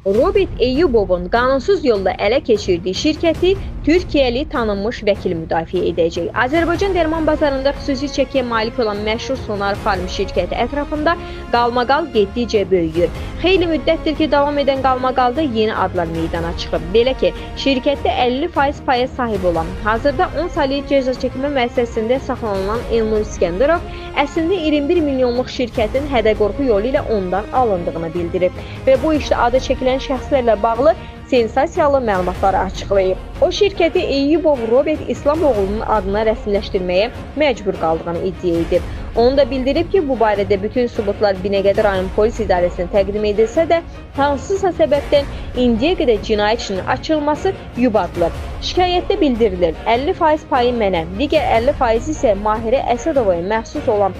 Robert Eyyubovun qanunsuz yolla ələ keçirdiyi şirkəti Türkiyəli tanınmış vəkil müdafiə edəcək. Azərbaycan dərman bazarında xüsusi çəkiyə malik olan məşhur Sonar Farm şirkəti ətrafında qalmaqal getdikcə böyüyür. Xeyli müddətdir ki, davam edən qalmaqalda yeni adlar meydana çıxıb. Belə ki, şirkətdə 50% paya sahib olan, hazırda 10 saylı cəza çəkmə müəssisəsində saxlanılan Elnur İskəndərov əslində 21 milyonluq şirkətin hədə-qorxu yolu ilə ondan alındığını bildirib və bu işdə adı çəkilən şəxslərlə bağlı sensasiyalı məlumatları açıqlayıb. O şirkəti Eyyubov Robert İslamoğlu'nun adına rəsmiləşdirməyə məcbur qaldığını iddia edib. Onu da bildirib ki, bu barədə bütün sübutlar Binəqədi rayon polis idarəsinə təqdim edilsə də, hansısa səbəbdən indiyə qədər cinayət işinin açılması yubadılır. Şikayətdə bildirilir, 50% payı mənə, digər 50% isə Mahirə Əsədovaya məxsus olan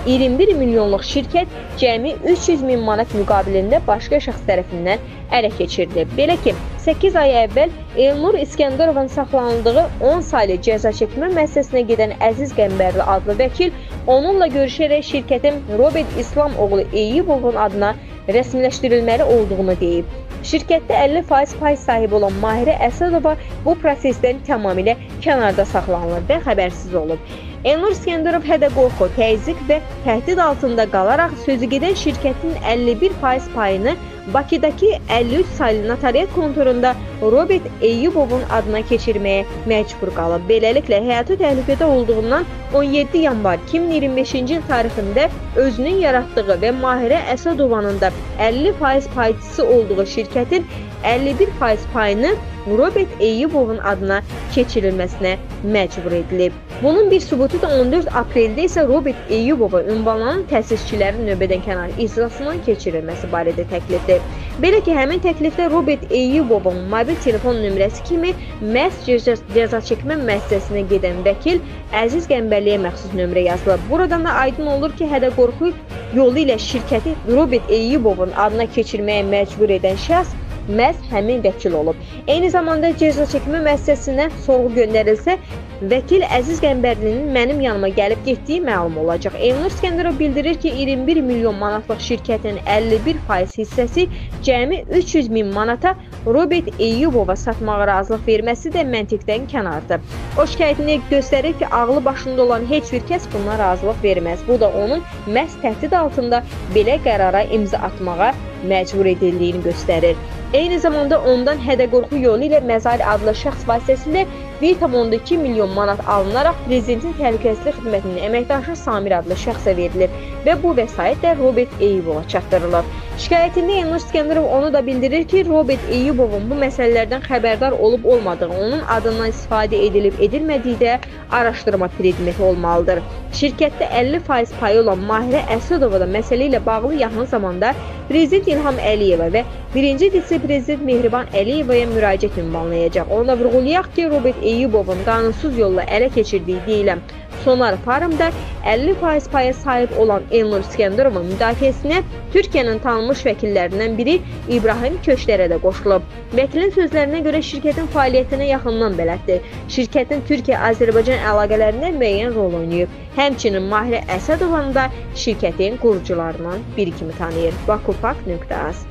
21 milyonluq şirkət cəmi 300 min manat müqabilində başqa şəxs tərəfindən ələ keçirilib. Belə ki, 8 ay əvvəl Elnur İskəndərovun saxlanıldığı 10 saylı cəza çəkmə müəssisəsinə gedən Əziz Qəmbərli adlı vəkil onunla görüşərək şirkətin Robert İslamoğlu Eyyubovun adına rəsmiləşdirilməli olduğunu deyib. Şirkətdə 50% pay sahibi olan Mahirə Əsədova bu prosesdən tamamilə kənarda saxlanılır və xəbərsiz olub. Elnur İskəndərov hədə-qorxu, təzyiq və təhdid altında qalaraq sözügedən şirkətin 51% payını Bakıdakı 53 saylı notariat kontorunda Robert Eyyubovun adına keçirməyə məcbur qalıb. Beləliklə, həyatı təhlükədə olduğundan 17 yanvar 2025-ci il tarixində özünün yaratdığı və Mahirə Əsədovanın da 50% payçısı olduğu şirkətin 51% payını Robert Eyyubovun adına keçirilməsinə məcbur edilib. Bunun bir sübutu da 14 apreldə isə Robert Eyyubova ünvanlanan təsisçilərin növbədənkənar iclasından keçirilməsi barədə təklifdir. Belə ki, həmin təklifdə Robert Eyyubovun mobil telefon nömrəsi kimi məhz cəza çəkmə müəssisəsinə gedən vəkil Əziz Qəmbərliyə məxsus nömrə yazılıb. Buradan da aydın olur ki, hədə-qorxu yolu ilə şirkəti Robert Eyyubovun adına keçirməyə məcbur edən şəxs məhz həmin vəkil olub. Eyni zamanda cəza çəkmə müəssisəsinə sorğu göndərilsə, vəkil Əziz Qəmbərlinin mənim yanıma gəlib getdiyi məlum olacaq. Elnur İskəndərov bildirir ki, 21 milyon manatlıq şirkətin 51% hissəsi cəmi 300 min manata Robert Eyyubova satmağa razılıq verməsi də məntiqdən kənardır. O şikayətini göstərir ki, ağlı başında olan heç bir kəs buna razılıq verməz. Bu da onun məhz təhdid altında belə qərara imza atmağa məcbur edildiyini göstərir. Eyni zamanda ondan hədə-qorxu yolu ilə Məzari adlı şəxs vasitəsilə 1,2 milyon manat alınaraq Prezidentin Təhlükəsizlik Xidmətinin əməkdaşı Samir adlı şəxsə verilir və bu vəsait də Robert Eyyubova çatdırılır. Şikayətində Elnur İskəndərov onu da bildirir ki, Robert Eyyubovun bu məsələlərdən xəbərdar olub-olmadığı, onun adından istifadə edilib-edilmədiyi də araşdırma predmeti olmalıdır. Şirkətdə 50% payı olan Mahirə Əsədova da məsələ ilə bağlı yaxın zamanda Prezident İlham Əliyeva və birinci vitse-prezident Mehriban Əliyevaya müraciət ünvanlayacaq. Onu da vurğulayaq ki, Robert Eyyubovun qanunsuz yolla ələ keçirdiyi deyilən Sonar Farmda 50% paya sahib olan Elnur İskəndərovun müdafiəsinə Türkiyənin tanınmış vəkillərindən biri İbrahim Köçlərə də qoşulub. Vəkilin sözlərinə görə şirkətin fəaliyyətinə yaxından bələddir. Şirkətin Türkiyə-Azərbaycan əlaqələrində müəyyən rol oynayıb. Həmçinin Mahirə Əsədovanı da şirkətin qurucularından biri kimi tanıyır. Vakufak.az